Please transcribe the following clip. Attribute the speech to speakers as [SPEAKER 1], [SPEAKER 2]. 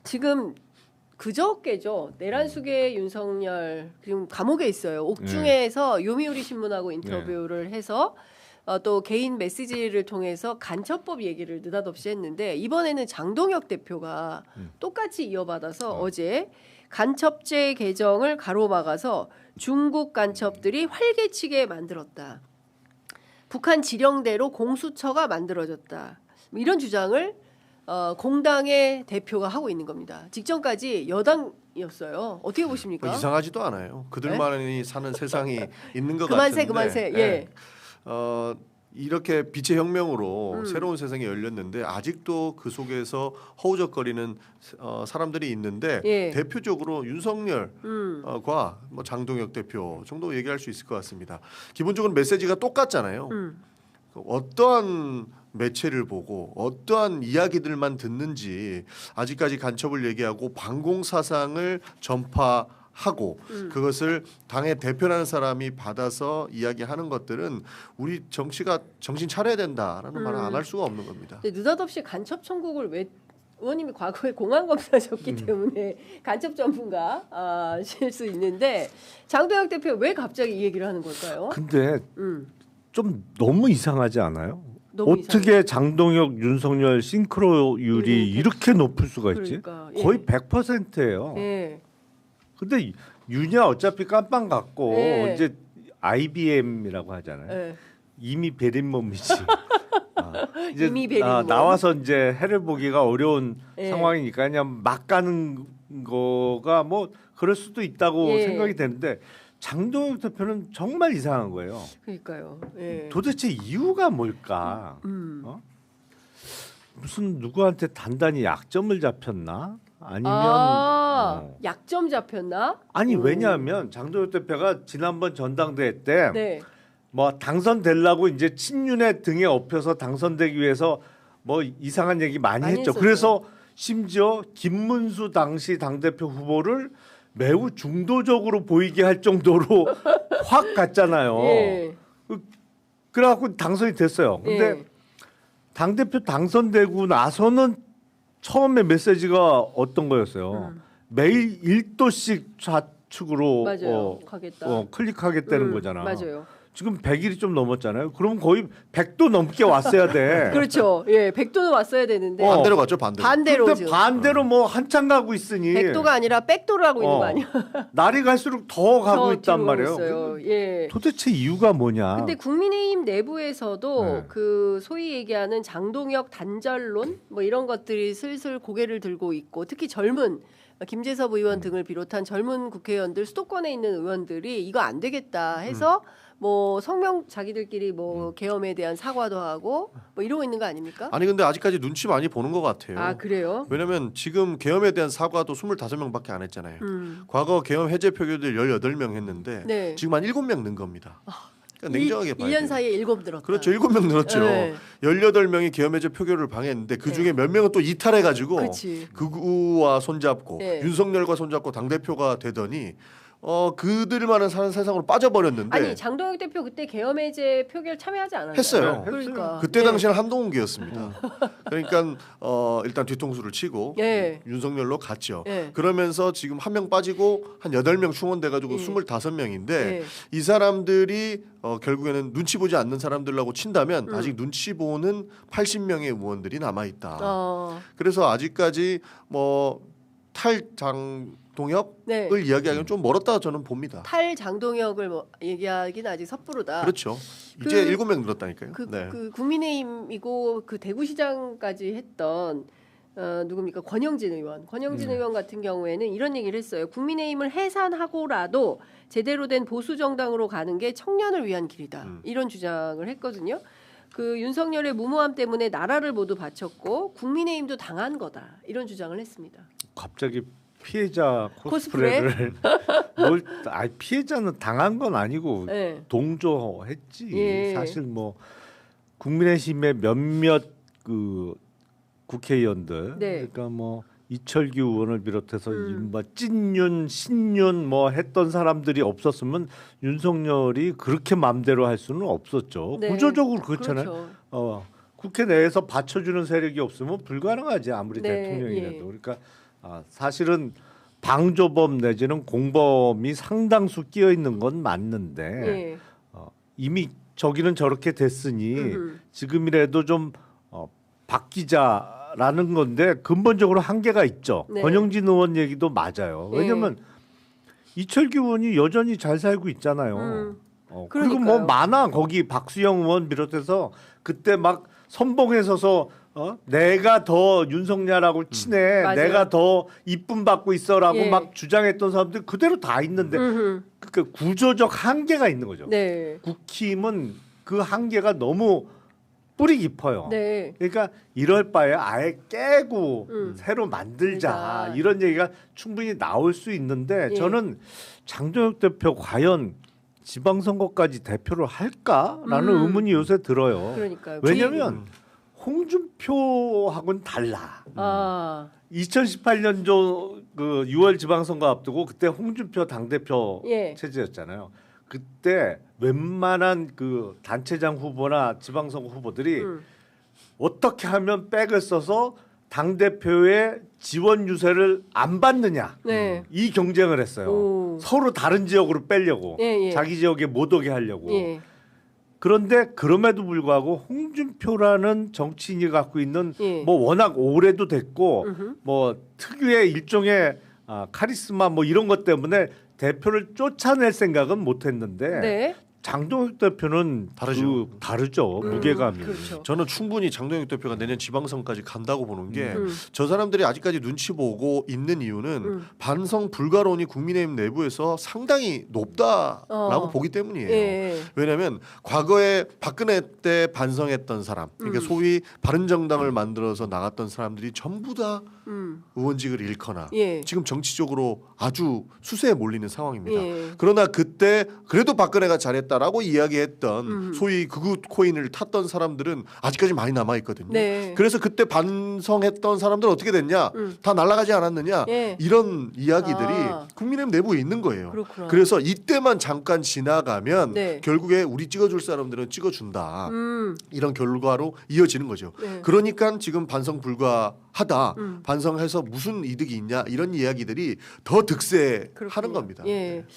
[SPEAKER 1] 지금 그저께죠. 내란숙의 윤석열 지금 감옥에 있어요. 옥중에서 요미우리 신문하고 인터뷰를 해서 또 개인 메시지를 통해서 간첩법 얘기를 느닷없이 했는데 이번에는 장동혁 대표가 똑같이 이어받아서 어제 간첩죄 개정을 가로막아서 중국 간첩들이 활개치게 만들었다. 북한 지령대로 공수처가 만들어졌다. 이런 주장을 공당의 대표가 하고 있는 겁니다. 직전까지 여당이었어요. 어떻게 보십니까?
[SPEAKER 2] 뭐 이상하지도 않아요. 그들만이 사는 세상이 있는 것
[SPEAKER 1] 그만세,
[SPEAKER 2] 같은데.
[SPEAKER 1] 그만세. 예.
[SPEAKER 2] 이렇게 빛의 혁명으로 새로운 세상이 열렸는데 아직도 그 속에서 허우적거리는 사람들이 있는데
[SPEAKER 1] 예.
[SPEAKER 2] 대표적으로 윤석열과 뭐 장동혁 대표 정도 얘기할 수 있을 것 같습니다. 기본적으로 메시지가 똑같잖아요. 어떠한 매체를 보고 어떠한 이야기들만 듣는지 아직까지 간첩을 얘기하고 반공 사상을 전파하고 그것을 당의 대표라는 사람이 받아서 이야기하는 것들은 우리 정치가 정신 차려야 된다라는 말을 안 할 수가 없는 겁니다.
[SPEAKER 1] 느닷없이 간첩 천국을 왜 의원님이 과거에 공안 검사셨기 때문에 간첩 전문가실 수 있는데 장동혁 대표 왜 갑자기 이 얘기를 하는 걸까요?
[SPEAKER 3] 근데 좀 너무 이상하지 않아요?
[SPEAKER 1] 너무
[SPEAKER 3] 어떻게 장동혁, 윤석열 싱크로율이 이렇게 높을 수가 있지?
[SPEAKER 1] 그러니까,
[SPEAKER 3] 거의 100%예요.
[SPEAKER 1] 예.
[SPEAKER 3] 근데 윤야 어차피 깜빵 갔고
[SPEAKER 1] 예.
[SPEAKER 3] 이제 IBM이라고 하잖아요.
[SPEAKER 1] 예.
[SPEAKER 3] 이미 베린 몸이지. 이제
[SPEAKER 1] 이미 베린 몸.
[SPEAKER 3] 나와서 이제 해를 보기가 어려운
[SPEAKER 1] 예.
[SPEAKER 3] 상황이니까 그냥 막 가는 거가 뭐 그럴 수도 있다고
[SPEAKER 1] 예.
[SPEAKER 3] 생각이 되는데 장동혁 대표는 정말 이상한 거예요.
[SPEAKER 1] 그러니까요. 예.
[SPEAKER 3] 도대체 이유가 뭘까? 무슨 누구한테 단단히 약점을 잡혔나? 아니면
[SPEAKER 1] 약점 잡혔나?
[SPEAKER 3] 아니 왜냐하면 장동혁 대표가 지난번 전당대회 때
[SPEAKER 1] 네.
[SPEAKER 3] 뭐 당선되려고 이제 친윤의 등에 업혀서 당선되기 위해서 뭐 이상한 얘기 많이 했죠.
[SPEAKER 1] 했었죠.
[SPEAKER 3] 그래서 심지어 김문수 당시 당대표 후보를 매우 중도적으로 보이게 할 정도로 확 갔잖아요.
[SPEAKER 1] 예.
[SPEAKER 3] 그래갖고 당선이 됐어요. 근데
[SPEAKER 1] 예.
[SPEAKER 3] 당대표 당선되고 나서는 처음에 메시지가 어떤 거였어요. 매일 1도씩 좌측으로
[SPEAKER 1] 맞아요. 가겠다.
[SPEAKER 3] 클릭하겠다는 거잖아.
[SPEAKER 1] 맞아요.
[SPEAKER 3] 지금 100일이 좀 넘었잖아요. 그럼 거의 100도 넘게 왔어야 돼.
[SPEAKER 1] 그렇죠. 예, 100도는 왔어야 되는데
[SPEAKER 2] 반대로 갔죠, 반대로.
[SPEAKER 1] 반대로
[SPEAKER 3] 근데
[SPEAKER 1] 지금.
[SPEAKER 3] 반대로 뭐 한참 가고 있으니
[SPEAKER 1] 100도가 아니라 백도를 하고 있는 거 아니야?
[SPEAKER 3] 날이 갈수록 더 가고
[SPEAKER 1] 더
[SPEAKER 3] 있단
[SPEAKER 1] 뒤로
[SPEAKER 3] 말이에요.
[SPEAKER 1] 있어요. 예.
[SPEAKER 3] 도대체 이유가 뭐냐?
[SPEAKER 1] 근데 국민의힘 내부에서도
[SPEAKER 3] 네.
[SPEAKER 1] 그 소위 얘기하는 장동혁 단절론 뭐 이런 것들이 슬슬 고개를 들고 있고 특히 젊은 김재섭 의원 등을 비롯한 젊은 국회의원들 수도권에 있는 의원들이 이거 안 되겠다 해서 뭐 성명 자기들끼리 뭐 계엄에 대한 사과도 하고 뭐 이러고 있는 거 아닙니까?
[SPEAKER 2] 아니 근데 아직까지 눈치 많이 보는 것 같아요.
[SPEAKER 1] 아 그래요?
[SPEAKER 2] 왜냐면 지금 계엄에 대한 사과도 25명밖에 안 했잖아요. 과거 계엄 해제 표결들 18명 했는데
[SPEAKER 1] 네.
[SPEAKER 2] 지금 한 7명 는 겁니다. 그러니까 냉정하게 봐야
[SPEAKER 1] 1년
[SPEAKER 2] 돼요.
[SPEAKER 1] 사이에 7 늘었다.
[SPEAKER 2] 그렇죠. 7명 늘었죠.
[SPEAKER 1] 네.
[SPEAKER 2] 18명이 계엄 해제 표결을 방해했는데 그중에 몇 명은 또 이탈해 가지고
[SPEAKER 1] 그치.
[SPEAKER 2] 극우와 손잡고
[SPEAKER 1] 네.
[SPEAKER 2] 윤석열과 손잡고 당대표가 되더니 그들만은 사는 세상으로 빠져버렸는데
[SPEAKER 1] 아니 장동혁 대표 그때 계엄 해제 표결 참여하지 않았나요?
[SPEAKER 2] 했어요.
[SPEAKER 1] 그러니까
[SPEAKER 2] 그때
[SPEAKER 1] 네.
[SPEAKER 2] 당시는 한동훈계였습니다. 그러니까 일단 뒤통수를 치고
[SPEAKER 1] 네.
[SPEAKER 2] 윤석열로 갔죠.
[SPEAKER 1] 네.
[SPEAKER 2] 그러면서 지금 한 명 빠지고 한 8명 충원돼가지고 25명인데
[SPEAKER 1] 네.
[SPEAKER 2] 이 사람들이 결국에는 눈치 보지 않는 사람들라고 친다면 아직 눈치 보는 80명의 의원들이 남아있다. 그래서 아직까지 뭐 탈장동혁을
[SPEAKER 1] 네.
[SPEAKER 2] 이야기하기는 좀 멀었다 저는 봅니다.
[SPEAKER 1] 탈 장동혁을 뭐 얘기하기는 아직 섭부르다.
[SPEAKER 2] 그렇죠. 이제
[SPEAKER 1] 그-
[SPEAKER 2] 7명 늘었다니까요.
[SPEAKER 1] 그 국민의힘이고 그 대구시장까지 했던 누굽니까 권영진 의원. 권영진 의원 같은 경우에는 이런 얘기를 했어요. 국민의힘을 해산하고라도 제대로 된 보수 정당으로 가는 게 청년을 위한 길이다. 이런 주장을 했거든요. 그 윤석열의 무모함 때문에 나라를 모두 바쳤고 국민의힘도 당한 거다. 이런 주장을 했습니다.
[SPEAKER 3] 갑자기 피해자 코스프레를 피해자는 당한 건 아니고
[SPEAKER 1] 네.
[SPEAKER 3] 동조했지.
[SPEAKER 1] 예.
[SPEAKER 3] 사실 뭐 국민의힘의 몇몇 그 국회의원들,
[SPEAKER 1] 네.
[SPEAKER 3] 그러니까 뭐 이철규 의원을 비롯해서 뭐 찐윤, 신윤 뭐 했던 사람들이 없었으면 윤석열이 그렇게 맘대로 할 수는 없었죠.
[SPEAKER 1] 네.
[SPEAKER 3] 구조적으로 그렇잖아요.
[SPEAKER 1] 그렇죠.
[SPEAKER 3] 국회 내에서 받쳐주는 세력이 없으면 불가능하지 아무리
[SPEAKER 1] 네,
[SPEAKER 3] 대통령이라도.
[SPEAKER 1] 예.
[SPEAKER 3] 그러니까 사실은 방조범 내지는 공범이 상당수 끼어 있는 건 맞는데
[SPEAKER 1] 예.
[SPEAKER 3] 이미 저기는 저렇게 됐으니
[SPEAKER 1] 음흠.
[SPEAKER 3] 지금이라도 좀 바뀌자라는 건데 근본적으로 한계가 있죠.
[SPEAKER 1] 네.
[SPEAKER 3] 권영진 의원 얘기도 맞아요. 왜냐하면 이철규 의원이 여전히 잘 살고 있잖아요. 그리고 뭐
[SPEAKER 1] 그러니까요.
[SPEAKER 3] 많아 거기 박수영 의원 비롯해서 그때 막 선봉에 서서 내가 더 윤석열하고 친해,
[SPEAKER 1] 맞아요.
[SPEAKER 3] 내가 더 이쁨 받고 있어라고
[SPEAKER 1] 예.
[SPEAKER 3] 막 주장했던 사람들 그대로 다 있는데 그 구조적 한계가 있는 거죠.
[SPEAKER 1] 네.
[SPEAKER 3] 국힘은 그 한계가 너무 뿌리 깊어요.
[SPEAKER 1] 네.
[SPEAKER 3] 그러니까 이럴 바에 아예 깨고 새로 만들자
[SPEAKER 1] 그러니까.
[SPEAKER 3] 이런 얘기가 충분히 나올 수 있는데
[SPEAKER 1] 예.
[SPEAKER 3] 저는 장동혁 대표 과연 지방선거까지 대표를 할까라는 의문이 요새 들어요.
[SPEAKER 1] 그러니까요.
[SPEAKER 3] 왜냐하면 홍준표하고는 달라.
[SPEAKER 1] 아,
[SPEAKER 3] 2018년도 그 6월 지방선거 앞두고 그때 홍준표 당대표
[SPEAKER 1] 예.
[SPEAKER 3] 체제였잖아요. 그때 웬만한 그 단체장 후보나 지방선거 후보들이 어떻게 하면 백을 써서 당대표의 지원 유세를 안 받느냐
[SPEAKER 1] 네.
[SPEAKER 3] 이 경쟁을 했어요.
[SPEAKER 1] 오.
[SPEAKER 3] 서로 다른 지역으로 빼려고
[SPEAKER 1] 예, 예.
[SPEAKER 3] 자기 지역에 못 오게 하려고.
[SPEAKER 1] 예.
[SPEAKER 3] 그런데 그럼에도 불구하고 홍준표라는 정치인이 갖고 있는
[SPEAKER 1] 예.
[SPEAKER 3] 뭐 워낙 오래도 됐고 뭐 특유의 일종의 카리스마 뭐 이런 것 때문에 대표를 쫓아낼 생각은 못했는데
[SPEAKER 1] 네.
[SPEAKER 3] 장동혁 대표는
[SPEAKER 2] 다르죠.
[SPEAKER 3] 다르죠 무게감이.
[SPEAKER 1] 그렇죠.
[SPEAKER 2] 저는 충분히 장동혁 대표가 내년 지방선까지 간다고 보는 게 저
[SPEAKER 1] 음.
[SPEAKER 2] 사람들이 아직까지 눈치 보고 있는 이유는 반성 불가론이 국민의힘 내부에서 상당히 높다라고 보기 때문이에요.
[SPEAKER 1] 예.
[SPEAKER 2] 왜냐하면 과거에 박근혜 때 반성했던 사람, 그러니까 소위 바른정당을 만들어서 나갔던 사람들이 전부 다 의원직을 잃거나
[SPEAKER 1] 예.
[SPEAKER 2] 지금 정치적으로 아주 수세에 몰리는 상황입니다.
[SPEAKER 1] 예.
[SPEAKER 2] 그러나 그때 그래도 박근혜가 잘했다라고 이야기했던 소위 극우 코인을 탔던 사람들은 아직까지 많이 남아 있거든요.
[SPEAKER 1] 네.
[SPEAKER 2] 그래서 그때 반성했던 사람들은 어떻게 됐냐? 다 날아가지 않았느냐?
[SPEAKER 1] 예.
[SPEAKER 2] 이런 이야기들이
[SPEAKER 1] 아.
[SPEAKER 2] 국민의힘 내부에 있는 거예요.
[SPEAKER 1] 그렇구나.
[SPEAKER 2] 그래서 이때만 잠깐 지나가면
[SPEAKER 1] 네.
[SPEAKER 2] 결국에 우리 찍어줄 사람들은 찍어준다. 이런 결과로 이어지는 거죠.
[SPEAKER 1] 네.
[SPEAKER 2] 그러니까 지금 반성 불가하다. 반성해서 무슨 이득이 있냐 이런 이야기들이 더 득세하는
[SPEAKER 1] 그렇군요.
[SPEAKER 2] 겁니다.
[SPEAKER 1] 예.